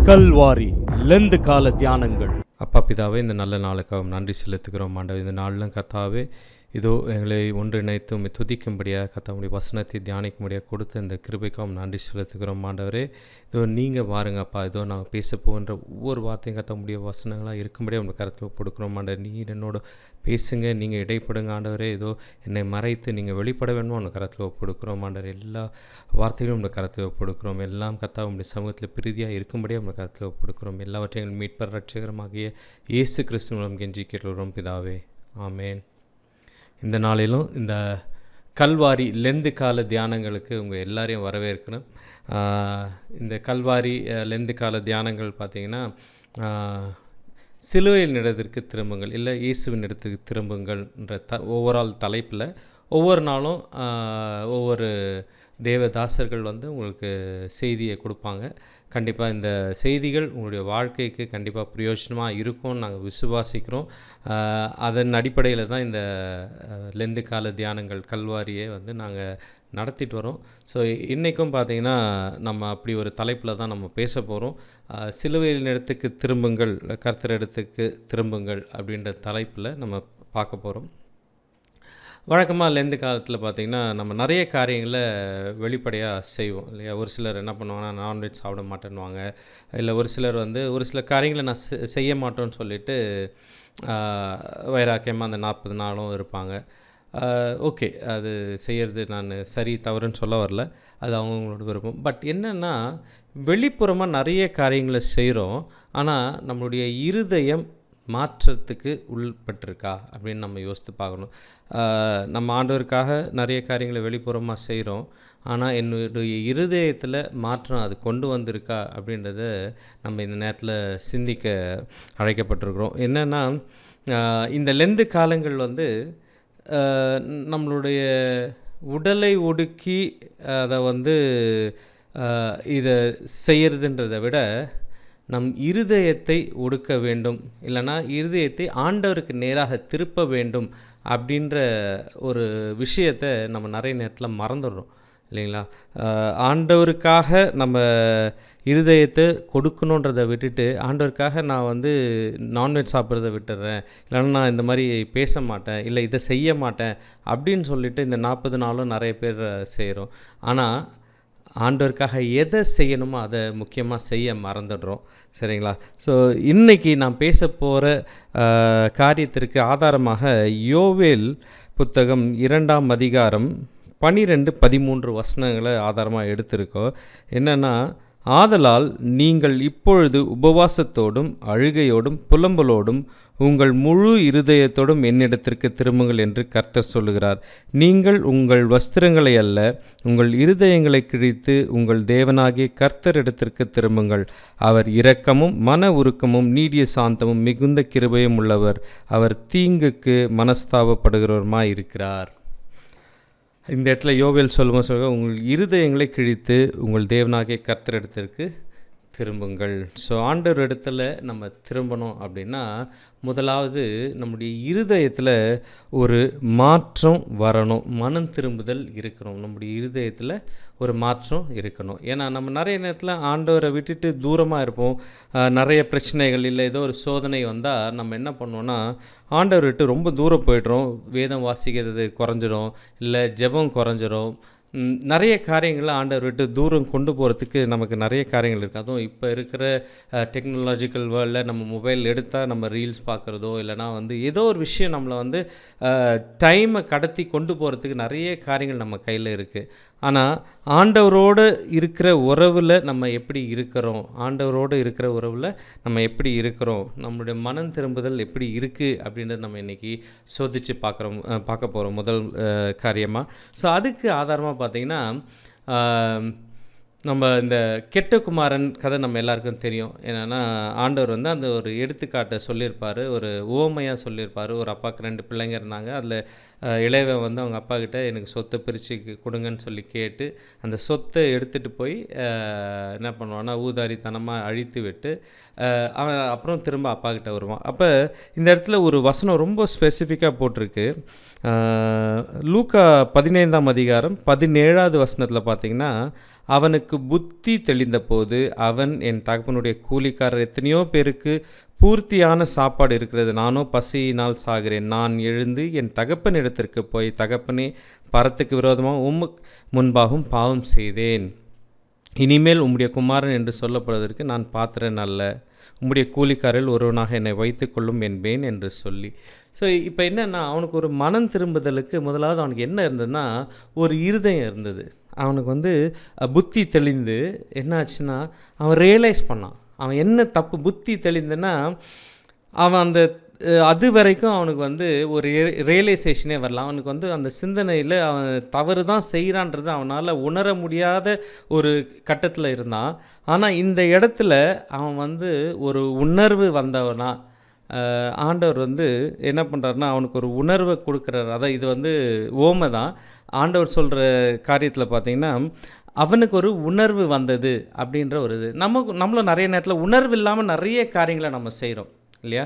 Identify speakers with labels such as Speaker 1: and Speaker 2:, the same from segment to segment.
Speaker 1: Kalvari Lent கால தியானங்கள். அப்பா பிதாவே, இந்த நல்ல நாளுக்காக நன்றி செலுத்துகிறோம் ஆண்டவர். இந்த நாளிலும் கர்த்தாவே, இதோ எங்களை ஒன்றிணைத்து உம்மை துதிக்கும்படியாக கர்த்தாவுடைய வசனத்தை தியானிக்கும்படியாக கொடுத்த இந்த கிருபைக்காக நன்றி செலுத்துகிறோம் ஆண்டவரே. இதோ நீங்கள் பாருங்கப்பா, இதோ நாங்கள் பேச போகின்ற ஒவ்வொரு வார்த்தையும் கர்த்தாவுடைய வசனங்களாக இருக்கும்படியாக உங்கள் கருத்தை கொடுக்குறோம் ஆண்டவர். நீர் என்னோட பேசுங்க, நீங்கள் இடைப்படுங்க ஆண்டவரே. இதோ என்னை மறைத்து நீங்கள் வெளிப்பட வேணுமோ உங்கள் கருத்தில் ஒப்படுக்கிறோம் ஆண்டவர். எல்லா வார்த்தைகளும் உங்கள் கருத்தில் ஒப்படுக்கிறோம். எல்லாம் கர்த்தா உங்களுடைய சமூகத்தில் பிரீதியாக இருக்கும்படியாக உங்கள் கருத்தில் ஒப்படுக்கிறோம். எல்லாவற்றையும் மீட்பர் ரட்சகரமாகிய இயேசு கிறிஸ்து மூலம் கெஞ்சி கேட்டுள்ளோம் பிதாவே, ஆமேன். இந்த நாளிலும் இந்த கல்வாரி லெந்து கால தியானங்களுக்கு உங்கள் எல்லாரையும் வரவேற்கிறேன். இந்த கல்வாரி லெந்து கால தியானங்கள் பார்த்திங்கன்னா, சிலுவையின் இடத்திற்கு திரும்புங்கள், இல்லை இயேசுவின் இடத்துக்கு திரும்புங்கள்ன்ற ஓவரால் தலைப்பில் ஒவ்வொரு நாளும் ஒவ்வொரு தேவதாசர்கள் உங்களுக்கு செய்தியை கொடுப்பாங்க. கண்டிப்பாக இந்த செய்திகள் உங்களுடைய வாழ்க்கைக்கு கண்டிப்பாக பிரயோஜனமாக இருக்கும்னு நாங்கள் விசுவாசிக்கிறோம். அதன் அடிப்படையில் தான் இந்த லெந்து கால தியானங்கள் கல்வாரியை நாங்கள் நடத்திட்டு வரோம். ஸோ இன்றைக்கும் பார்த்திங்கன்னா நம்ம அப்படி ஒரு தலைப்பில் தான் நம்ம பேச போகிறோம். சிலுவையின் இடத்துக்கு திரும்புங்கள், கர்த்தர் இடத்துக்கு திரும்புங்கள் அப்படின்ற தலைப்பில் நம்ம பார்க்க போகிறோம். வழக்கமாக லெந்து காலத்தில் பார்த்திங்கன்னா நம்ம நிறைய காரியங்களை வெளிப்படையாக செய்வோம் இல்லையா. ஒரு சிலர் என்ன பண்ணுவாங்கன்னா, நான்வெஜ் சாப்பிட மாட்டேன்னுவாங்க. இல்லை ஒரு சிலர் ஒரு சில காரியங்களை நான் செய்ய மாட்டோன்னு சொல்லிவிட்டு வைராக்கியமாக அந்த 40 நாளும் இருப்பாங்க. ஓகே, அது செய்கிறது நான் சரி தவறுன்னு சொல்ல வரல, அது அவங்களோட விருப்பம். பட் என்னென்னா, வெளிப்புறமாக நிறைய காரியங்களை செய்கிறோம், ஆனால் நம்மளுடைய இருதயம் மாற்றத்துக்கு உள்பட்டிருக்கா அப்படின்னு நம்ம யோசித்து பார்க்கணும். நம்ம ஆண்டவருக்காக நிறைய காரியங்களை வெளிப்புறமாக செய்கிறோம், ஆனால் என்னுடைய இருதயத்தில் மாற்றம் அது கொண்டு வந்திருக்கா அப்படின்றத நம்ம இந்த நேரத்தில் சிந்திக்க அழைக்கப்பட்டிருக்கிறோம். என்னென்னா, இந்த லெந்து காலங்கள் நம்மளுடைய உடலை ஒடுக்கி அதை இதை செய்கிறதுன்றதை விட நம் இருதயத்தை ஒடுக்க வேண்டும், இல்லைனா இருதயத்தை ஆண்டவருக்கு நேராக திருப்ப வேண்டும் அப்படின்ற ஒரு விஷயத்தை நம்ம நிறைய நேரத்தில் மறந்துடுறோம் இல்லைங்களா. ஆண்டவருக்காக நம்ம இருதயத்தை கொடுக்கணுன்றதை விட்டுட்டு, ஆண்டவருக்காக நான் நான்வெஜ் சாப்பிட்றத விட்டுடுறேன், இல்லைன்னா நான் இந்த மாதிரி பேச மாட்டேன், இல்லை இதை செய்ய மாட்டேன் அப்படின்னு சொல்லிட்டு இந்த 40 நாளும் நிறைய பேர் செய்கிறோம். ஆனால் ஆண்டவருக்காக எதை செய்யணுமோ அதை முக்கியமாக செய்ய மறந்துடுறோம், சரிங்களா. ஸோ இன்றைக்கி நான் பேச போகிற காரியத்திற்கு ஆதாரமாக யோவேல் புத்தகம் 2ஆம் அதிகாரம் 12-13 வசனங்களை ஆதாரமாக எடுத்திருக்கோம். என்னென்னா, ஆதலால் நீங்கள் இப்பொழுது உபவாசத்தோடும் அழுகையோடும் புலம்பலோடும் உங்கள் முழு இருதயத்தோடும் என்னிடத்திற்கு திரும்புங்கள் என்று கர்த்தர் சொல்லுகிறார். நீங்கள் உங்கள் வஸ்திரங்களை அல்ல, உங்கள் இருதயங்களை கிழித்து உங்கள் தேவனாகிய கர்த்தரிடத்திற்கு திரும்புங்கள். அவர் இரக்கமும் மன உருக்கமும் நீடிய சாந்தமும் மிகுந்த கிருபையும் உள்ளவர். அவர் தீங்குக்கு மனஸ்தாபப்படுகிறவருமாய் இருக்கிறார். இந்த இடத்துல யோவேல் சொல்லுங்க, உங்கள் இருதயங்களை கிழித்து உங்கள் தேவனாகிய கர்த்தரிடத்திற்கு திரும்புங்கள். ஸோ ஆண்டவர் இடத்துல நம்ம திரும்பணும் அப்படின்னா, முதலாவது நம்முடைய இருதயத்தில் ஒரு மாற்றம் வரணும், மனம் திரும்புதல் இருக்கணும், நம்முடைய இருதயத்தில் ஒரு மாற்றம் இருக்கணும். ஏன்னா நம்ம நிறைய நேரத்தில் ஆண்டவரை விட்டுட்டு தூரமாக இருப்போம். நிறைய பிரச்சனைகள் இல்லை ஏதோ ஒரு சோதனை வந்தால் நம்ம என்ன பண்ணுவோன்னா, ஆண்டவர் விட்டு ரொம்ப தூரம் போய்ட்றோம். வேதம் வாசிக்கிறது குறைஞ்சிரும், இல்லை ஜெபம் குறைஞ்சிரும். நிறைய காரியங்களை ஆண்டவர் விட்டு தூரம் கொண்டு போகிறதுக்கு நமக்கு நிறைய காரியங்கள் இருக்குது. அதுவும் இப்போ இருக்கிற டெக்னாலஜிக்கல் வேர்ல்டில் நம்ம மொபைல் எடுத்தால் நம்ம ரீல்ஸ் பார்க்குறதோ, இல்லைனா ஏதோ ஒரு விஷயம் நம்மளை டைமை கடத்தி கொண்டு போகிறதுக்கு நிறைய காரியங்கள் நம்ம கையில் இருக்குது. ஆனால் ஆண்டவரோடு இருக்கிற உறவில் நம்ம எப்படி இருக்கிறோம், ஆண்டவரோடு இருக்கிற உறவில் நம்ம எப்படி இருக்கிறோம், நம்மளுடைய மனம் திரும்புதல் எப்படி இருக்குது அப்படின்றத நம்ம இன்றைக்கி சோதித்து பார்க்க போகிறோம் முதல் காரியமாக. ஸோ அதுக்கு ஆதாரமாக பார்த்திங்கன்னா, நம்ம இந்த கெட்ட குமாரன் கதை நம்ம எல்லாருக்கும் தெரியும். என்னென்னா, ஆண்டவர் அந்த ஒரு எடுத்துக்காட்டை சொல்லியிருப்பார், ஒரு உவமையாக சொல்லியிருப்பார். ஒரு அப்பாவுக்கு 2 பிள்ளைங்க இருந்தாங்க. அதில் இளையவன் அவங்க அப்பா கிட்ட எனக்கு சொத்தை பிரித்து கொடுங்கன்னு சொல்லி கேட்டு அந்த சொத்தை எடுத்துகிட்டு போய் என்ன பண்ணுவான்னா, ஊதாரித்தனமாக அழித்து விட்டு அவன் அப்புறம் திரும்ப அப்பா கிட்ட வருவான். அப்போ இந்த இடத்துல ஒரு வசனம் ரொம்ப ஸ்பெசிஃபிக்காக போட்டிருக்கு. லூக்கா 15ஆம் அதிகாரம் 17வது வசனத்தில் பார்த்திங்கன்னா, அவனுக்கு அவனுக்கு புத்தி தெளிந்தபோது அவன், என் தகப்பனுடைய கூலிக்காரர் எத்தனையோ பேருக்கு பூர்த்தியான சாப்பாடு இருக்கிறது, நானோ பசியினால் சாகிறேன். நான் எழுந்து என் தகப்பனிடத்திற்கு போய், தகப்பனே, பரத்துக்கு விரோதமாக உமக்கு முன்பாகவும் பாவம் செய்தேன். இனிமேல் உம்முடைய குமாரன் என்று சொல்லப்படுவதற்கு நான் பாத்திரன் அல்ல. உம்முடைய கூலிக்காரில் ஒருவனாக என்னை வைத்து கொள்ளும் என்பேன் என்று சொல்லி. ஸோ இப்போ என்னென்னா, அவனுக்கு ஒரு மனம் திரும்புதலுக்கு முதலாவது அவனுக்கு என்ன இருந்ததுன்னா, ஒரு இருதயம் இருந்தது. அவனுக்கு புத்தி தெளிந்து என்ன ஆச்சுன்னா, அவன் ரியலைஸ் பண்ணான் அவன் என்ன தப்பு. புத்தி தெளிந்துன்னா அவன் அது வரைக்கும் அவனுக்கு ஒரு ரியலைசேஷனே வரல. அவனுக்கு அந்த சிந்தனையில் அவன் தவறு தான் செய்கிறான்றது அவனால் உணர முடியாத ஒரு கட்டத்தில் இருந்தான். ஆனால் இந்த இடத்துல அவன் ஒரு உணர்வு வந்தவனா ஆண்டவர் என்ன பண்ணுறாருன்னா, அவனுக்கு ஒரு உணர்வை கொடுக்குறாரு. அதான் இது ஓமை தான். ஆண்டவர் சொல்கிற காரியத்தில் பார்த்திங்கன்னா, அவனுக்கு ஒரு உணர்வு வந்தது அப்படின்ற ஒரு இது. நம்மளும் நிறைய நேரத்தில் உணர்வு இல்லாமல் நிறைய காரியங்களை நம்ம செய்கிறோம் இல்லையா?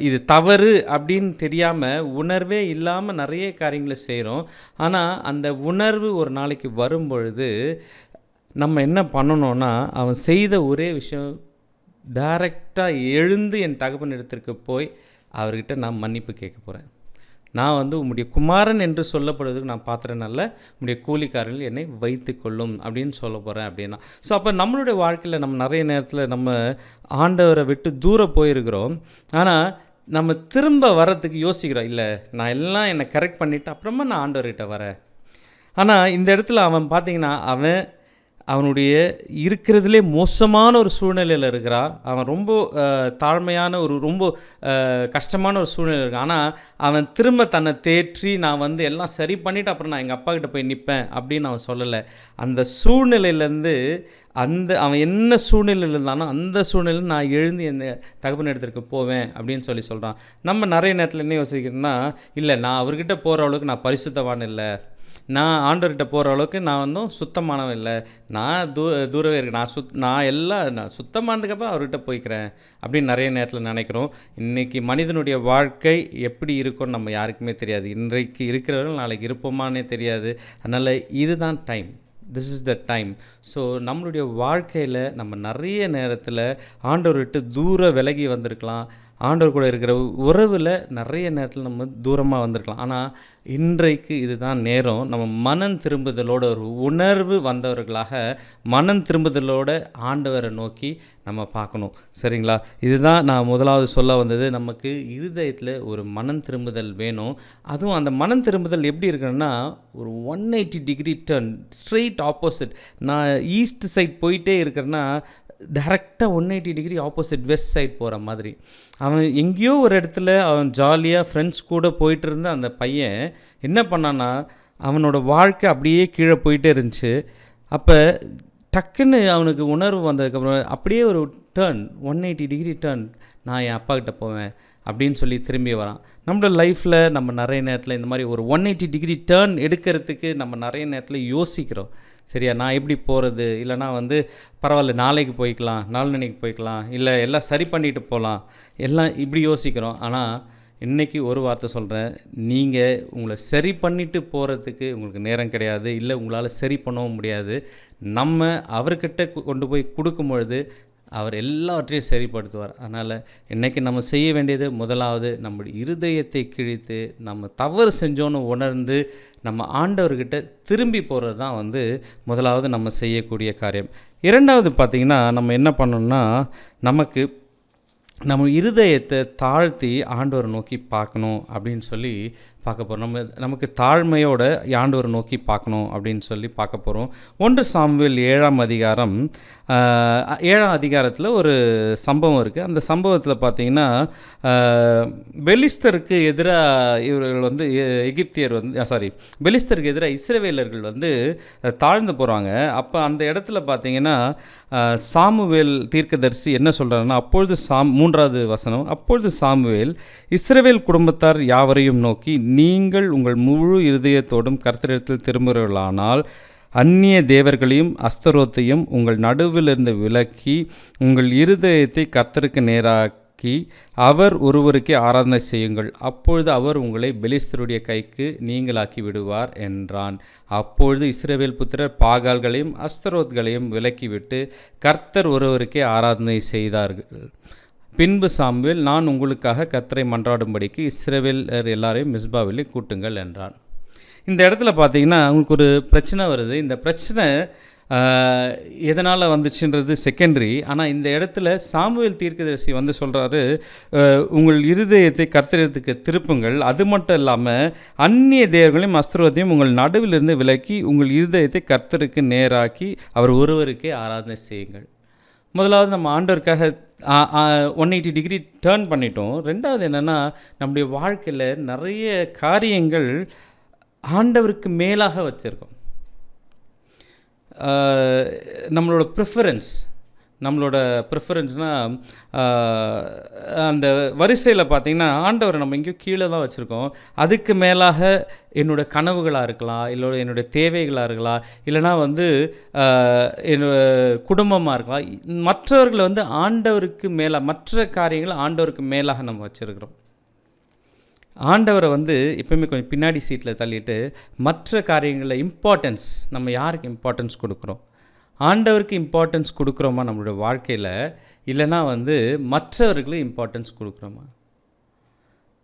Speaker 1: இது தவறு அப்படின்னு தெரியாமல் உணர்வே இல்லாமல் நிறைய காரியங்களை செய்கிறோம். ஆனால் அந்த உணர்வு ஒரு நாளைக்கு வரும்பொழுது நம்ம என்ன பண்ணணும்னா, அவன் செய்த ஒரே விஷயம், டைரெக்டாக எழுந்து என் தகப்பன் இடத்திற்கு போய் அவர்கிட்ட நான் மன்னிப்பு கேட்க போகிறேன். நான் உம்முடைய குமாரன் என்று சொல்லப்படுவதுக்கு நான் பாத்திரன் அல்ல, உம்முடைய கூலிக்காரர்கள் என்னை வைத்து கொள்ளும் அப்படின்னு சொல்ல போகிறேன் அப்படின்னா. ஸோ அப்போ நம்மளுடைய வாழ்க்கையில் நம்ம நிறைய நேரத்தில் நம்ம ஆண்டவரை விட்டு தூரம் போயிருக்கிறோம். ஆனால் நம்ம திரும்ப வரத்துக்கு யோசிக்கிறோம், இல்லை நான் எல்லாம் என்னை கரெக்ட் பண்ணிவிட்டு அப்புறமா நான் ஆண்டவர்கிட்ட வரேன். ஆனால் இந்த இடத்துல அவன் பார்த்திங்கன்னா, அவனுடைய இருக்கிறதுலே மோசமான ஒரு சூழ்நிலையில் இருக்கிறான். அவன் ரொம்ப தாழ்மையான ரொம்ப கஷ்டமான ஒரு சூழ்நிலை இருக்கான். ஆனால் அவன் திரும்ப தன்னை தேற்றி நான் எல்லாம் சரி பண்ணிவிட்டு அப்புறம் நான் எங்கள் அப்பா கிட்ட போய் நிற்பேன் அப்படின்னு அவன் சொல்லலை. அந்த சூழ்நிலையிலேருந்து அவன் என்ன சூழ்நிலையில் இருந்தானோ அந்த சூழ்நிலையில் நான் எழுந்து என் தகப்பன் இடத்திற்கு போவேன் அப்படின்னு சொல்கிறான். நம்ம நிறைய நேரத்தில் என்ன யோசிக்கிறோன்னா, இல்லை நான் அவர்கிட்ட போகிற அளவுக்கு நான் பரிசுத்தவான் இல்லை, நான் ஆண்டவர்கிட்ட போகிற அளவுக்கு நான் சுத்தமானவன் இல்லை, நான் தூரவே இருக்கேன், நான் சுத்தமானதுக்கப்புறம் அவர்கிட்ட போய்க்கிறேன் அப்படின்னு நிறைய நேரத்தில் நினைக்கிறோம். இன்றைக்கி மனிதனுடைய வாழ்க்கை எப்படி இருக்கும்னு நம்ம யாருக்குமே தெரியாது. இன்றைக்கு இருக்கிறவர்கள் நாளைக்கு இருப்போமானே தெரியாது. அதனால் இதுதான் time, this is the time. So நம்மளுடைய வாழ்க்கையில் நம்ம நிறைய நேரத்தில் ஆண்டவர் விட்டு தூர விலகி வந்திருக்கலாம். ஆண்டவர் கூட இருக்கிற உறவில் நிறைய நேரத்தில் நம்ம தூரமாக வந்திருக்கலாம். ஆனால் இன்றைக்கு இதுதான் நேரம். நம்ம மனம் திரும்புதலோட ஒரு உணர்வு வந்தவர்களாக மனம் திரும்புதலோட ஆண்டவரை நோக்கி நம்ம பார்க்கணும். சரிங்களா? இதுதான் நான் முதலாவது சொல்ல வந்தது. நமக்கு இருதயத்தில் ஒரு மனம் திரும்புதல் வேணும். அதுவும் அந்த மனம் திரும்புதல் எப்படி இருக்குன்னா, ஒரு 180 டிகிரி டர்ன், ஸ்ட்ரெயிட் ஆப்போசிட். நான் ஈஸ்ட் சைட் போயிட்டே இருக்கிறேன்னா டைரெக்டாக 180 டிகிரி ஆப்போசிட் வெஸ்ட் சைட் போகிற மாதிரி. அவன் எங்கேயோ ஒரு இடத்துல அவன் ஜாலியாக ஃப்ரெண்ட்ஸ் கூட போயிட்டு இருந்த அந்த பையன் என்ன பண்ணான்னா, அவனோட வாழ்க்கை அப்படியே கீழே போயிட்டே இருந்துச்சு. அப்போ டக்குன்னு அவனுக்கு உணர்வு வந்ததுக்கப்புறம் அப்படியே ஒரு டர்ன், 180 டிகிரி டர்ன், நான் என் அப்பா கிட்ட போவேன் அப்படின்னு சொல்லி திரும்பி வரான். நம்மளோட லைஃப்பில் நம்ம நிறைய நேரத்தில் இந்த மாதிரி ஒரு 180 டிகிரி டர்ன் எடுக்கிறதுக்கு நம்ம நிறைய நேரத்தில் யோசிக்கிறோம். சரியா, நான் எப்படி போகிறது, இல்லைனா பரவாயில்ல நாளைக்கு போய்க்கலாம், நாளன்னைக்கு போய்க்கலாம், இல்லை எல்லாம் சரி பண்ணிட்டு போகலாம், எல்லாம் இப்படி யோசிக்கிறோம். ஆனால் இன்றைக்கி ஒரு வார்த்தை சொல்கிறேன், நீங்கள் உங்களை சரி பண்ணிவிட்டு போகிறதுக்கு உங்களுக்கு நேரம் கிடையாது, இல்லை உங்களால் சரி பண்ணவும் முடியாது. நம்ம அவர்கிட்ட கொண்டு போய் கொடுக்கும் பொழுது அவர் எல்லாவற்றையும் சரிப்படுத்துவார். அதனால் இன்றைக்கி நம்ம செய்ய வேண்டியது, முதலாவது நம்முடைய இருதயத்தை கிழித்து நம்ம தவறு செஞ்சோன்னு உணர்ந்து நம்ம ஆண்டவர்கிட்ட திரும்பி போகிறது தான் முதலாவது நம்ம செய்யக்கூடிய காரியம். இரண்டாவது பார்த்திங்கன்னா, நம்ம என்ன பண்ணணும்னா, நம்ம இருதயத்தை தாழ்த்தி ஆண்டவரை நோக்கி பார்க்கணும் அப்படின்னு சொல்லி பார்க்க போகிறோம். நமக்கு தாழ்மையோட ஆண்டவரை நோக்கி பார்க்கணும் அப்படின்னு சொல்லி பார்க்க போகிறோம். 1 சாமுவேல் 7ஆம் அதிகாரம் 7ஆம் அதிகாரத்தில் ஒரு சம்பவம் இருக்குது. அந்த சம்பவத்தில் பார்த்திங்கன்னா, பெலிஸ்தருக்கு எதிராக இவர்கள் எகிப்தியர் பெலிஸ்தருக்கு எதிராக இஸ்ரவேலர்கள் தாழ்ந்து போகிறாங்க. அப்போ அந்த இடத்துல பார்த்திங்கன்னா, சாமுவேல் தீர்க்கதரிசி என்ன சொல்கிறாருன்னா, அப்பொழுது 3வது வசனம், அப்பொழுது சாமுவேல் இஸ்ரவேல் குடும்பத்தார் யாவரையும் நோக்கி, நீங்கள் உங்கள் முழு இருதயத்தோடும் கர்த்தரிடத்தில் திரும்புகிறவர்களானால் அந்நிய தேவர்களையும் அஸ்தரோத்தையும் உங்கள் நடுவிலிருந்து விலக்கி உங்கள் இருதயத்தை கர்த்தருக்கு நேராக மேலாக்கி அவர் ஒருவருக்கே ஆராதனை செய்யுங்கள், அப்பொழுது அவர் உங்களை பெலிஸ்தருடைய கைக்கு நீங்களாக்கி விடுவார் என்றான். அப்பொழுது இஸ்ரவேல் புத்திரர் பாகால்களையும் அஸ்தரோத்களையும் விலக்கிவிட்டு கர்த்தர் ஒருவருக்கே ஆராதனை செய்தார்கள். பின்பு சாமுவேல், நான் உங்களுக்காக கர்த்தரை மன்றாடும்படிக்கு இஸ்ரவேலர் எல்லாரையும் மிஸ்பாவிலே கூட்டுங்கள் என்றான். இந்த இடத்துல பார்த்தீங்கன்னா உங்களுக்கு ஒரு பிரச்சனை வருது. இந்த பிரச்சனை எதனால் வந்துச்சுன்றது செகண்டரி. ஆனால் இந்த இடத்துல சாமுவேல் தீர்க்கதரிசி வந்து சொல்கிறாரு, உங்கள் இருதயத்தை கர்த்தருக்கு திருப்புங்கள், அது மட்டும் இல்லாமல் அந்நிய தேவர்களையும் அஸ்திரத்தையும் உங்கள் நடுவிலிருந்து விலக்கி உங்கள் இருதயத்தை கர்த்தருக்கு நேராக்கி அவர் ஒருவருக்கே ஆராதனை செய்யுங்கள். முதலாவது நம்ம ஆண்டவருக்காக 180 டிகிரி டேர்ன் பண்ணிட்டோம். ரெண்டாவது என்னென்னா, நம்முடைய வாழ்க்கையில் நிறைய காரியங்கள் ஆண்டவருக்கு மேலாக வச்சுருக்கோம். நம்மளோட ப்ரிஃபரன்ஸ்னால் அந்த வரிசையில் பார்த்திங்கன்னா ஆண்டவரை நம்ம எங்கேயோ கீழே தான் வச்சுருக்கோம். அதுக்கு மேலாக என்னோடய கனவுகளாக இருக்கலாம், இல்லை என்னுடைய தேவைகளாக இருக்கலாம், இல்லைனா வந்து குடும்பமாக இருக்கலாம். மற்றவர்களை வந்து ஆண்டவருக்கு மேலாக, மற்ற காரியங்களை ஆண்டவருக்கு மேலாக நம்ம வச்சுருக்கிறோம். ஆண்டவரை வந்து எப்போயுமே கொஞ்சம் பின்னாடி சீட்டில் தள்ளிட்டு மற்ற காரியங்களில் இம்பார்ட்டன்ஸ், நம்ம யாருக்கு இம்பார்ட்டன்ஸ் கொடுக்குறோம்? ஆண்டவருக்கு இம்பார்ட்டன்ஸ் கொடுக்குறோமா நம்மளோட வாழ்க்கையில், இல்லைனா வந்து மற்றவர்களுக்கு இம்பார்ட்டன்ஸ் கொடுக்குறோமா?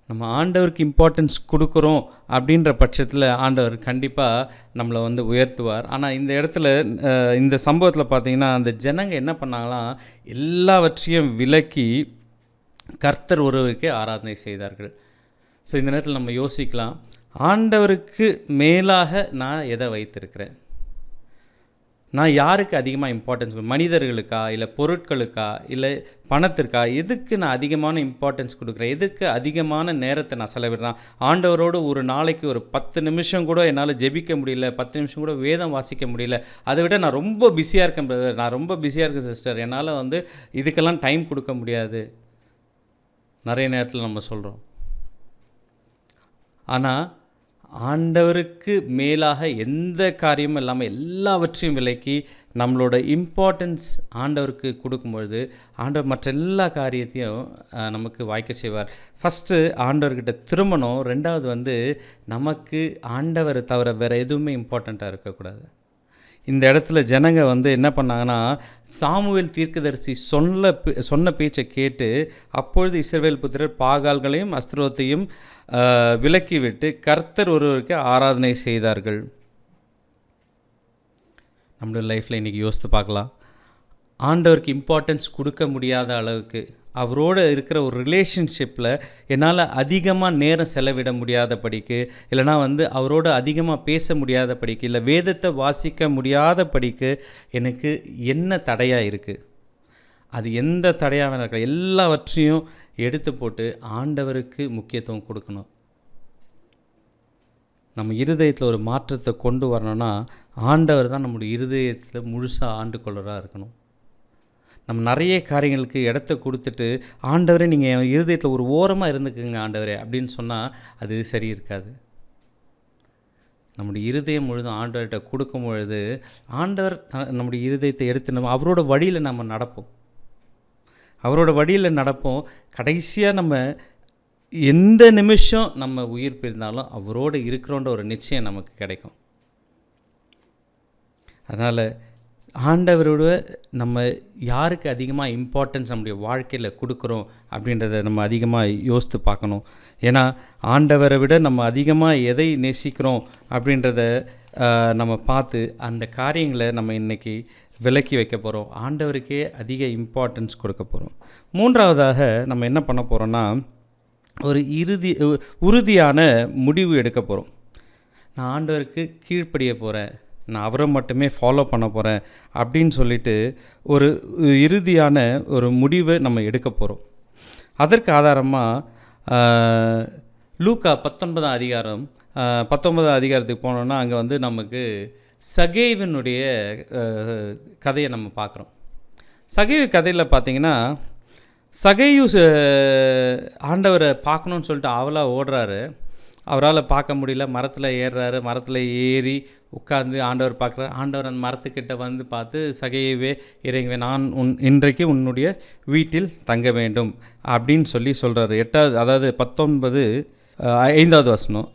Speaker 1: நம்ம ஆண்டவருக்கு இம்பார்ட்டன்ஸ் கொடுக்குறோம் அப்படின்ற பட்சத்தில் ஆண்டவர் கண்டிப்பாக நம்மளை வந்து உயர்த்துவார். ஆனால் இந்த இடத்துல இந்த சம்பவத்தில் பார்த்திங்கன்னா அந்த ஜனங்க என்ன பண்ணாங்களாம், எல்லாவற்றையும் விலக்கி கர்த்தர் ஒருவருக்கே ஆராதனை செய்தார்கள். ஸோ இந்த நேரத்தில் நம்ம யோசிக்கலாம், ஆண்டவருக்கு மேலாக நான் எதை வைத்திருக்கிறேன்? நான் யாருக்கு அதிகமாக இம்பார்ட்டன்ஸ், மனிதர்களுக்கா, இல்லை பொருட்களுக்கா, இல்லை பணத்திற்கா? எதுக்கு நான் அதிகமான இம்பார்ட்டன்ஸ் கொடுக்குறேன்? எதுக்கு அதிகமான நேரத்தை நான் செலவிடுறேன்? ஆண்டவரோடு ஒரு நாளைக்கு ஒரு 10 நிமிஷம் கூட என்னால் ஜெபிக்க முடியல, 10 நிமிஷம் கூட வேதம் வாசிக்க முடியல. அதை விட நான் ரொம்ப பிஸியாக இருக்கேன் பிரதர், நான் ரொம்ப பிஸியாக இருக்கேன் சிஸ்டர், என்னால் வந்து இதுக்கெல்லாம் டைம் கொடுக்க முடியாது. நிறைய நேரத்தில் நம்ம சொல்கிறோம். ஆனால் ஆண்டவருக்கு மேலாக எந்த காரியமும் இல்லாமல் எல்லாவற்றையும் விலக்கி நம்மளோட இம்பார்ட்டன்ஸ் ஆண்டவருக்கு கொடுக்கும்பொழுது ஆண்டவர் மற்ற எல்லா காரியத்தையும் நமக்கு வாய்க்க செய்வார். ஃபஸ்ட்டு ஆண்டவர்கிட்ட திரும்பணும். ரெண்டாவது வந்து நமக்கு ஆண்டவரை தவிர வேறு எதுவுமே இம்பார்ட்டண்ட்டாக இருக்கக்கூடாது. இந்த இடத்துல ஜனங்க வந்து என்ன பண்ணாங்கன்னா, சாமுவேல் தீர்க்கதரிசி சொன்ன பேச்சை கேட்டு அப்பொழுது இஸ்ரவேல் புத்திரர் பாகால்களையும் அஸ்திரோத்தையும் விலக்கிவிட்டு கர்த்தர் ஒருவருக்கு ஆராதனை செய்தார்கள். நம்மளோட லைஃப்பில் இன்றைக்கி யோசித்து பார்க்கலாம். ஆண்டவருக்கு இம்பார்ட்டன்ஸ் கொடுக்க முடியாத அளவுக்கு, அவரோடு இருக்கிற ஒரு ரிலேஷன்ஷிப்பில் என்னால் அதிகமாக நேரம் செலவிட முடியாதபடிக்கு, இல்லைனா வந்து அவரோடு அதிகமாக பேச முடியாதபடிக்கு, இல்லை வேதத்தை வாசிக்க முடியாதபடிக்கு எனக்கு என்ன தடையாக இருக்குது? அது எந்த தடையாக இருக்க எல்லாவற்றையும் எடுத்து போட்டு ஆண்டவருக்கு முக்கியத்துவம் கொடுக்கணும். நம்ம இருதயத்தில் ஒரு மாற்றத்தை கொண்டு வரணும்னா ஆண்டவர் தான் நம்முடைய இருதயத்தில் முழுசாக ஆண்டு கொள்ளராக இருக்கணும். நம்ம நிறைய காரியங்களுக்கு இடத்த கொடுத்துட்டு ஆண்டவரே நீங்கள் என் இருதயத்தில் ஒரு ஓரமாக இருந்துக்குங்க ஆண்டவரே அப்படின்னு சொன்னால் அது சரி இருக்காது. நம்முடைய இருதயம் முழுதும் ஆண்டவர்கிட்ட கொடுக்கும் பொழுது ஆண்டவர் நம்முடைய இருதயத்தை எடுத்து நம்ம அவரோட வழியில் நம்ம நடப்போம். அவரோட வழியில் நடப்போம். கடைசியாக நம்ம எந்த நிமிஷம் நம்ம உயிர் பிரிந்தாலும் அவரோடு இருக்கிறோன்ற ஒரு நிச்சயம் நமக்கு கிடைக்கும். அதனால் ஆண்டவரோட நம்ம யாருக்கு அதிகமாக இம்பார்ட்டன்ஸ் நம்முடைய வாழ்க்கையில் கொடுக்குறோம் அப்படின்றத நம்ம அதிகமாக யோசித்து பார்க்கணும். ஏன்னா ஆண்டவரை விட நம்ம அதிகமாக எதை நேசிக்கிறோம் அப்படின்றத நம்ம பார்த்து அந்த காரியங்களை நம்ம இன்றைக்கி விலக்கி வைக்க போகிறோம். ஆண்டவருக்கே அதிக இம்பார்ட்டன்ஸ் கொடுக்க போகிறோம். மூன்றாவதாக நம்ம என்ன பண்ண போகிறோன்னா, ஒரு உறுதியான முடிவு எடுக்க போகிறோம். நான் ஆண்டவருக்கு கீழ்ப்படிய போகிறேன், நான் அவரை மட்டுமே ஃபாலோ பண்ண போகிறேன் அப்படின்னு சொல்லிட்டு ஒரு இறுதியான ஒரு முடிவை நம்ம எடுக்க போகிறோம். அதற்கு ஆதாரமாக லூக்கா 19ஆம் அதிகாரம் 19ஆம் அதிகாரத்துக்கு போனோன்னா அங்கே வந்து நமக்கு சகேவினுடைய கதையை நம்ம பார்க்குறோம். சகேவு கதையில் பார்த்திங்கன்னா சகேயு ஆண்டவரை பார்க்கணுன்னு சொல்லிட்டு ஆவலாக ஓடுறாரு. அவரால் பார்க்க முடியல, மரத்தில் ஏறுறாரு. மரத்தில் ஏறி உட்கார்ந்து ஆண்டவர் பார்க்குறாரு. ஆண்டவர் அந்த மரத்துக்கிட்ட வந்து பார்த்து, சகையவே இறங்கி நான் இன்றைக்கு உன்னுடைய வீட்டில் தங்க வேண்டும் அப்படின்னு சொல்கிறாரு. 8வது அதாவது 19 5வது வசனம்.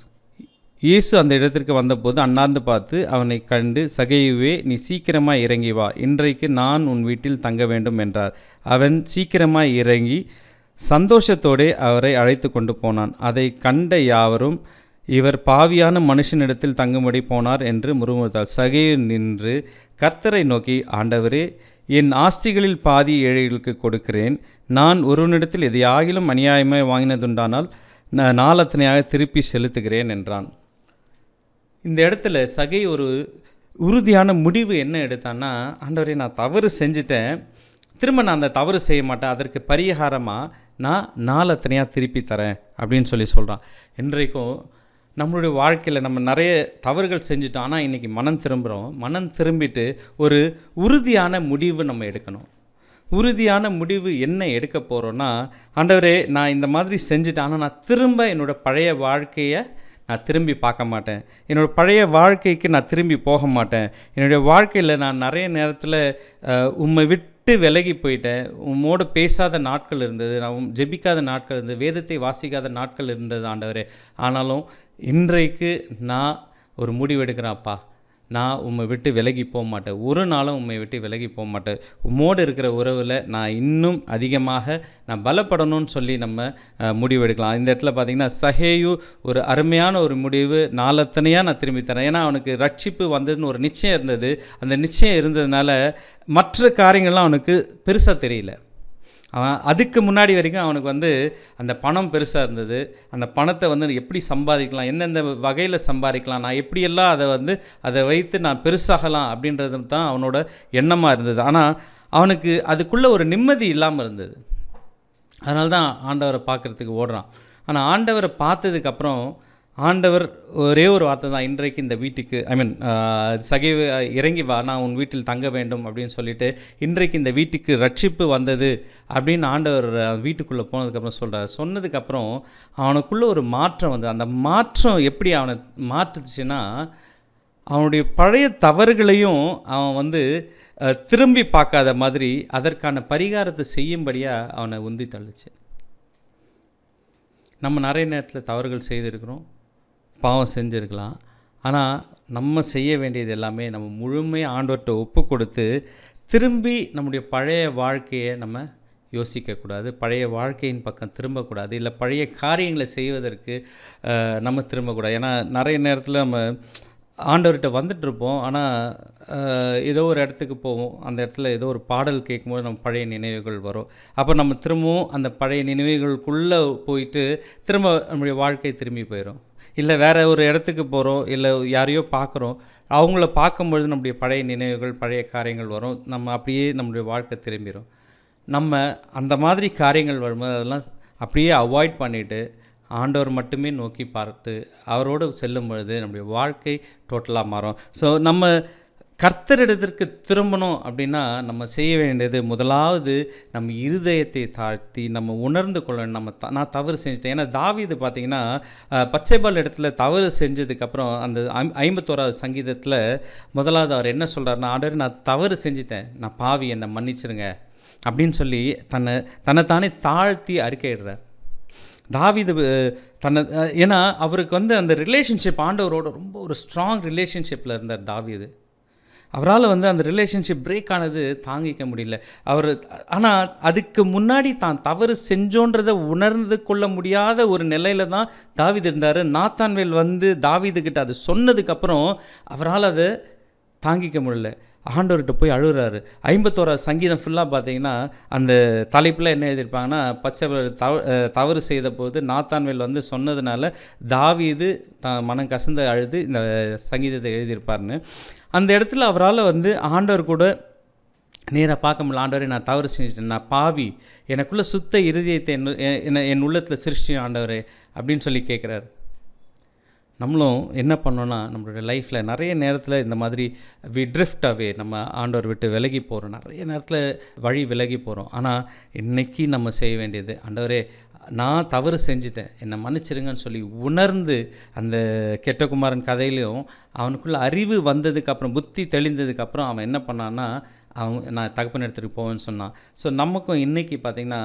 Speaker 1: இயேசு அந்த இடத்திற்கு வந்தபோது அண்ணாந்து பார்த்து அவனை கண்டு, சகையுவே, நீ சீக்கிரமாக இறங்கி வா, இன்றைக்கு நான் உன் வீட்டில் தங்க வேண்டும் என்றார். அவன் சீக்கிரமாக இறங்கி சந்தோஷத்தோடே அவரை அழைத்து கொண்டு போனான். அதை கண்ட யாவரும், இவர் பாவியான மனுஷனிடத்தில் தங்கும்படி போனார் என்று முறுமுறுத்தார். சகையு நின்று கர்த்தரை நோக்கி, ஆண்டவரே, என் ஆஸ்திகளில் பாதி ஏழைகளுக்கு கொடுக்கிறேன். நான் ஒருவனிடத்தில் எதையாகிலும் அநியாயமாய் வாங்கினதுண்டானால் நாளத்தனையாக திருப்பி செலுத்துகிறேன் என்றான். இந்த இடத்துல சகை ஒரு உறுதியான முடிவு என்ன எடுத்தான்னா, ஆண்டவரே, நான் தவறு செஞ்சுட்டேன், திரும்ப நான் அந்த தவறு செய்ய மாட்டேன், அதற்கு பரிகாரமாக நான் நாளத்தனையாக திருப்பி தரேன் அப்படின்னு சொல்கிறான். இன்றைக்கும் நம்மளுடைய வாழ்க்கையில் நம்ம நிறைய தவறுகள் செஞ்சுட்டோம். ஆனால் இன்றைக்கி மனம் திரும்புகிறோம். மனம் திரும்பிட்டு ஒரு உறுதியான முடிவு நம்ம எடுக்கணும். உறுதியான முடிவு என்ன எடுக்க போகிறோன்னா, ஆண்டவரே, நான் இந்த மாதிரி செஞ்சுட்டேன், ஆனால் நான் திரும்ப என்னோடய பழைய வாழ்க்கையை நான் திரும்பி பார்க்க மாட்டேன், என்னோடய பழைய வாழ்க்கைக்கு நான் திரும்பி போக மாட்டேன். என்னுடைய வாழ்க்கையில் நான் நிறைய நேரத்தில் உம்மை விட்டு விலகி போயிட்டேன். உம்மோடு பேசாத நாட்கள் இருந்தது, நான் ஜெபிக்காத நாட்கள் இருந்தது, வேதத்தை வாசிக்காத நாட்கள் இருந்தது ஆண்டவரே. ஆனாலும் இன்றைக்கு நான் ஒரு முடிவு எடுக்கிறேன்ப்பா, நான் உம்மை விட்டு விலகி போக மாட்டேன், ஒரு நாளும் உம்மை விட்டு விலகி போக மாட்டேன். உம்மோடு இருக்கிற உறவில் நான் இன்னும் அதிகமாக நான் பலப்படணும்னு சொல்லி நம்ம முடிவு எடுக்கலாம். இந்த இடத்துல பார்த்திங்கன்னா சகேயு ஒரு அருமையான ஒரு முடிவு, நாளத்தனையாக நான் திரும்பி தரேன். ஏன்னா அவனுக்கு ரட்சிப்பு வந்ததுன்னு ஒரு நிச்சயம் இருந்தது. அந்த நிச்சயம் இருந்ததுனால மற்ற காரியங்கள்லாம் அவனுக்கு பெருசாக தெரியல. அவன் அதுக்கு முன்னாடி வரைக்கும் அவனுக்கு வந்து அந்த பணம் பெருசாக இருந்தது. அந்த பணத்தை வந்து எப்படி சம்பாதிக்கலாம், எந்தெந்த வகையில் சம்பாதிக்கலாம், நான் எப்படியெல்லாம் அதை வைத்து நான் பெருசாகலாம் அப்படின்றது தான் அவனோட எண்ணமாக இருந்தது. ஆனால் அவனுக்கு அதுக்குள்ளே ஒரு நிம்மதி இல்லாமல் இருந்தது. அதனால தான் ஆண்டவரை பார்க்குறதுக்கு ஓடுறான். ஆனால் ஆண்டவரை பார்த்ததுக்கப்புறம் ஆண்டவர் ஒரே ஒரு வார்த்தை தான், இன்றைக்கு இந்த வீட்டுக்கு சகை இறங்கி வா, நான் உன் வீட்டில் தங்க வேண்டும் அப்படின்னு சொல்லிட்டு, இன்றைக்கு இந்த வீட்டுக்கு ரட்சிப்பு வந்தது அப்படின்னு ஆண்டவர் வீட்டுக்குள்ளே போனதுக்கப்புறம் சொல்கிறார். சொன்னதுக்கப்புறம் அவனுக்குள்ளே ஒரு மாற்றம் வந்து, அந்த மாற்றம் எப்படி அவனை மாற்றுச்சுன்னா, அவனுடைய பழைய தவறுகளையும் அவன் திரும்பி பார்க்காத மாதிரி அதற்கான பரிகாரத்தை செய்யும்படியாக அவனை உந்தி தள்ளுச்சு. நம்ம நிறைய நேரத்தில் தவறுகள் செய்திருக்கிறோம், பாவம் செஞ்சுருக்கலாம். ஆனால் நம்ம செய்ய வேண்டியது எல்லாமே நம்ம முழுமையாக ஆண்டவர்கிட்ட ஒப்பு கொடுத்து திரும்பி நம்முடைய பழைய வாழ்க்கையை நம்ம யோசிக்கக்கூடாது, பழைய வாழ்க்கையின் பக்கம் திரும்பக்கூடாது, இல்லை பழைய காரியங்களை செய்வதற்கு நம்ம திரும்பக்கூடாது. ஏன்னா நிறைய நேரத்தில் நம்ம ஆண்டவர்கிட்ட வந்துட்டுருப்போம், ஆனால் ஏதோ ஒரு இடத்துக்கு போவோம், அந்த இடத்துல ஏதோ ஒரு பாடல் கேட்கும்போது நம்ம பழைய நினைவுகள் வரும். அப்போ நம்ம திரும்பவும் அந்த பழைய நினைவுகளுக்குள்ளே போயிட்டு திரும்ப நம்முடைய வாழ்க்கை திரும்பி போயிடும். இல்லை வேறு ஒரு இடத்துக்கு போகிறோம், இல்லை யாரையோ பார்க்குறோம், அவங்கள பார்க்கும்பொழுது நம்முடைய பழைய நினைவுகள், பழைய காரியங்கள் வரும், நம்ம அப்படியே நம்முடைய வாழ்க்கை திரும்பிடும். நம்ம அந்த மாதிரி காரியங்கள் வரும்போது அதெல்லாம் அப்படியே அவாய்ட் பண்ணிவிட்டு ஆண்டவர் மட்டுமே நோக்கி பார்த்து அவரோடு செல்லும் பொழுது நம்முடைய வாழ்க்கை டோட்டலாக மாறும். ஸோ நம்ம கர்த்தரிடத்திற்கு திரும்பணும் அப்படின்னா நம்ம செய்ய வேண்டியது, முதலாவது நம்ம இருதயத்தை தாழ்த்தி நம்ம உணர்ந்து கொள்ளணும், நான் தவறு செஞ்சுட்டேன். ஏன்னா தாவீது பார்த்திங்கன்னா பச்சைபால் இடத்துல தவறு செஞ்சதுக்கப்புறம் அந்த 51வது சங்கீதத்தில் முதலாவது அவர் என்ன சொல்கிறாருன்னா, ஆண்டவரே, நான் தவறு செஞ்சுட்டேன், நான் பாவி, என்னை மன்னிச்சிருங்க அப்படின்னு சொல்லி தன்னைத்தானே தாழ்த்தி அறிக்கையிடுறார். தாவீது ஏன்னா அவருக்கு அந்த ரிலேஷன்ஷிப் ஆண்டவரோட ரொம்ப ஒரு ஸ்ட்ராங் ரிலேஷன்ஷிப்பில் இருந்தார் தாவீது. அவரால் அந்த ரிலேஷன்ஷிப் பிரேக் ஆனது தாங்கிக்க முடியல. ஆனால் அதுக்கு முன்னாடி தான் தவறு செஞ்சோன்றதை உணர்ந்து கொள்ள முடியாத ஒரு நிலையில தான் தாவீது இருந்தார். நாத்தான்வேல் தாவீதுக்கிட்ட அது சொன்னதுக்கப்புறம் அவரால் அதை தாங்கிக்க முடியல. ஆண்டவர்கிட்ட போய் அழுகிறாரு. 51வது சங்கீதம் ஃபுல்லாக பார்த்தீங்கன்னா அந்த தலைப்பில் என்ன எழுதியிருப்பாங்கன்னா, பச்சைபால் தவறு செய்த போது நாத்தான்வேல் சொன்னதுனால தாவீது மனம் கசந்து அழுது இந்த சங்கீதத்தை எழுதியிருப்பார்னு. அந்த இடத்துல அவரால் ஆண்டவர் கூட நேராக பார்க்க முடியல. ஆண்டவரே, நான் தவறு செஞ்சுட்டேன், நான் பாவி, எனக்குள்ளே சுத்த இருதயத்தை என் உள்ளத்தில் சிருஷ்டி ஆண்டவரே அப்படின்னு சொல்லி கேட்குறாரு. நம்மளும் என்ன பண்ணோன்னா, நம்மளுடைய லைஃப்பில் நிறைய நேரத்தில் இந்த மாதிரி ட்ரிஃப்ட் அவே, நம்ம ஆண்டவர் விட்டு விலகி போகிறோம், நிறைய நேரத்தில் வழி விலகி போகிறோம். ஆனால் இன்றைக்கி நம்ம செய்ய வேண்டியது, ஆண்டவரே, நான் தவறு செஞ்சிட்டேன், என்னை மன்னிச்சிருங்கன்னு சொல்லி உணர்ந்து, அந்த கெட்ட குமாரன் கதையிலையும் அவனுக்குள்ள அறிவு வந்ததுக்கப்புறம், புத்தி தெளிந்ததுக்கப்புறம் அவன் என்ன பண்ணான்னா, நான் தகப்பன் இடத்துக்கு போவேன்னு சொன்னான். ஸோ நமக்கும் இன்றைக்கி பார்த்திங்கன்னா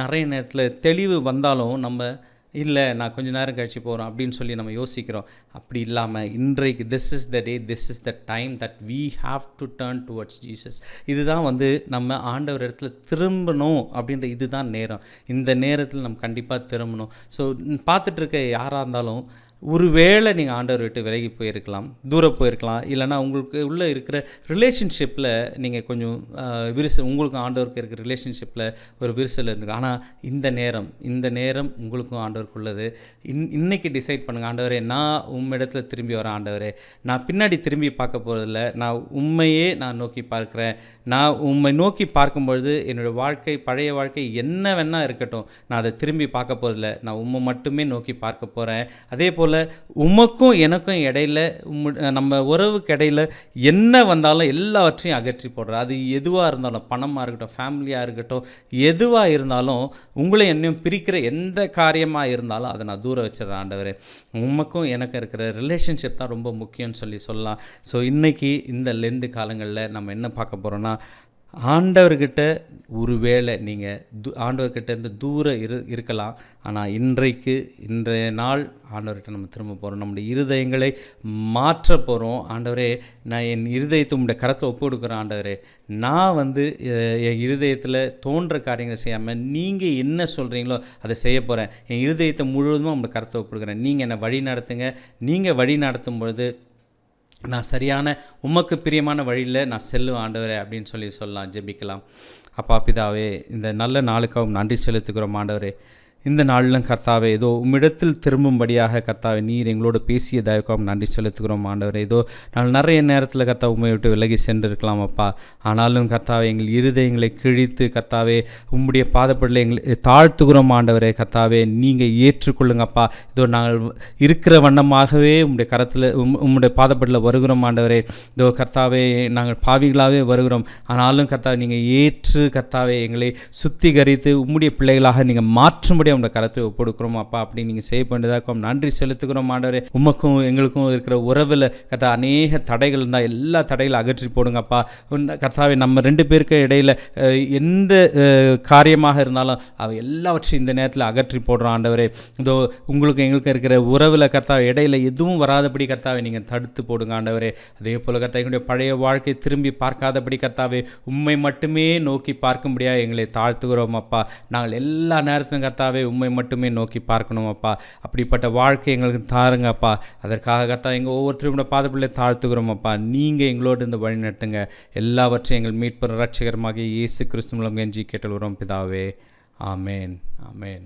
Speaker 1: நிறைய நேரத்தில் தெளிவு வந்தாலும் நம்ம இல்லை நான் கொஞ்சம் நேரம் கழித்து போகிறோம் அப்படின்னு சொல்லி நம்ம யோசிக்கிறோம். அப்படி இல்லாமல் இன்றைக்கு this is the day, this is the time that we have to turn towards Jesus. இதுதான் நம்ம ஆண்டவர் இடத்துல திரும்பணும் அப்படின்ற இதுதான் நேரம். இந்த நேரத்தில் நம்ம கண்டிப்பாக திரும்பணும். ஸோ பார்த்துட்ருக்க யாராக இருந்தாலும் ஒருவேளை நீங்கள் ஆண்டவர் விட்டு விலகி போயிருக்கலாம், தூரம் போயிருக்கலாம், இல்லைனா உங்களுக்கு உள்ளே இருக்கிற ரிலேஷன்ஷிப்பில் நீங்கள் கொஞ்சம் உங்களுக்கும் ஆண்டவருக்கு இருக்கிற ரிலேஷன்ஷிப்பில் ஒரு விரிசல் இருந்துருக்கு. ஆனால் இந்த நேரம் உங்களுக்கும் ஆண்டவருக்கு உள்ளது. இன்றைக்கி டிசைட் பண்ணுங்கள், ஆண்டவரே நான் உம்மிடத்தில் திரும்பி வரேன், ஆண்டவரே நான் பின்னாடி திரும்பி பார்க்க போகிறதில்ல, நான் உண்மையே நான் நோக்கி பார்க்குறேன். நான் உண்மை நோக்கி பார்க்கும்பொழுது என்னோடய வாழ்க்கை, பழைய வாழ்க்கை என்ன வேணால் இருக்கட்டும், நான் அதை திரும்பி பார்க்க போகிறதில்ல, நான் உண்மை மட்டுமே நோக்கி பார்க்க போகிறேன். அதே போல் உமக்கும் எனக்கும் இடையில், நம்ம உறவுக்கு இடையில் என்ன வந்தாலும் எல்லாவற்றையும் அகற்றி போடுற. அது எதுவாக இருந்தாலும், பணமாக இருக்கட்டும், ஃபேமிலியாக இருக்கட்டும், எதுவாக இருந்தாலும், உங்களை என்னையும் பிரிக்கிற எந்த காரியமாக இருந்தாலும் அதை நான் தூரம் வச்சிடறேன். ஆண்டவரே உமக்கும் எனக்கு இருக்கிற ரிலேஷன்ஷிப் தான் ரொம்ப முக்கியம்னு சொல்லலாம். ஸோ இன்றைக்கி இந்த லெந்து காலங்களில் நம்ம என்ன பார்க்க போகிறோன்னா, ஆண்டவர்கிட்ட ஒருவேளை நீங்கள் ஆண்டவர்கிட்ட இருந்து தூரம் இருக்கலாம். ஆனால் இன்றைய நாள் ஆண்டவர்கிட்ட நம்ம திரும்ப போகிறோம், நம்முடைய இருதயங்களை மாற்ற போகிறோம். ஆண்டவரே நான் என் இருதயத்தை உங்களுடைய கரத்தை ஒப்பு கொடுக்குறேன். ஆண்டவரே நான் என் இருதயத்தில் தோன்ற காரியங்களை செய்யாமல் நீங்கள் என்ன சொல்கிறீங்களோ அதை செய்ய போகிறேன். என் இருதயத்தை முழுவதும் உங்களுடைய கரத்தை ஒப்பு கொடுக்குறேன். நீங்கள் என்னை வழி நடத்துங்க. நீங்கள் வழி நடத்தும் பொழுது நான் சரியான உமக்கு பிரியமான வழியில் நான் செல்லுவேன் ஆண்டவரே அப்படின்னு சொல்லலாம். ஜெபிக்கலாம். அப்பா பிதாவே, இந்த நல்ல நாளுக்காகவும் நன்றி செலுத்துகிறோம் ஆண்டவரே. இந்த நாளிலும் கர்த்தாவே ஏதோ உம்மிடத்தில் திரும்பும்படியாக கர்த்தாவே நீர் எங்களோடு பேசிய தயவுக்காகவும் நன்றி செலுத்துகிறோம் ஆண்டவரே. ஏதோ நான் நிறைய நேரத்தில் கர்த்தா உண்மை விட்டு விலகி சென்றிருக்கலாம் அப்பா. ஆனாலும் கர்த்தாவே எங்கள் இருதயங்களை கிழித்து கர்த்தாவே உம்முடைய பாதப்படில் எங்களை தாழ்த்துகிறோம் ஆண்டவரே. கர்த்தாவே நீங்கள் ஏற்றுக்கொள்ளுங்கப்பா. இதோ நாங்கள் இருக்கிற வண்ணமாகவே உம்முடைய கரத்தில் உம்முடைய பாதப்படில் வருகிறோம் ஆண்டவரே. இதோ கர்த்தாவே நாங்கள் பாவிகளாகவே வருகிறோம். ஆனாலும் கர்த்தாவே நீங்கள் ஏற்று கர்த்தாவே எங்களை சுத்திகரித்து உம்முடைய பிள்ளைகளாக நீங்கள் மாற்றும்படி உடைய கரத்தை ஒப்படுக்கிறோம் அப்பா. அப்படி நீங்கள் செய்ய வேண்டியதாக நன்றி செலுத்துகிறோம் ஆண்டவரே. உமக்கும் எங்களுக்கும் இருக்கிற உறவில் கர்த்தா அநேக தடைகள் இருந்தால் எல்லா தடைகளை அகற்றி போடுங்கப்பா. கர்த்தாவே நம்ம ரெண்டு பேருக்கு இடையில் எந்த காரியமாக இருந்தாலும் அவை எல்லாவற்றையும் இந்த நேரத்தில் அகற்றி போடுறோம் ஆண்டவரே. இதோ உங்களுக்கு எங்களுக்கு இருக்கிற உறவில் கர்த்தாவே இடையில் எதுவும் வராதபடி கர்த்தாவை நீங்கள் தடுத்து போடுங்க ஆண்டவரே. அதே போல் கர்த்தா எங்களுடைய பழைய வாழ்க்கை திரும்பி பார்க்காதபடி கர்த்தாவே உண்மை மட்டுமே நோக்கி பார்க்கும்படியாக எங்களை தாழ்த்துகிறோம் அப்பா. நாங்கள் எல்லா நேரத்திலும் கர்த்தாவே உண்மை மட்டுமே நோக்கி பார்க்கணும் அப்பா. அப்படிப்பட்ட வாழ்க்கை எங்களுக்கு தாருங்க அப்பா. அதற்காக கர்த்தா எங்கள் ஒவ்வொருத்தரும் பாதப்பிள்ளை தாழ்த்துக்கிறோம் அப்பா. நீங்கள் எங்களோடு இந்த வழி நடத்துங்க. எல்லாவற்றையும் எங்கள் மீட்பர் இரட்சகரமாக இயேசு கிறிஸ்து மூலம் கெஞ்சி கேட்டல்கிறோம் பிதாவே. ஆமேன், ஆமேன்.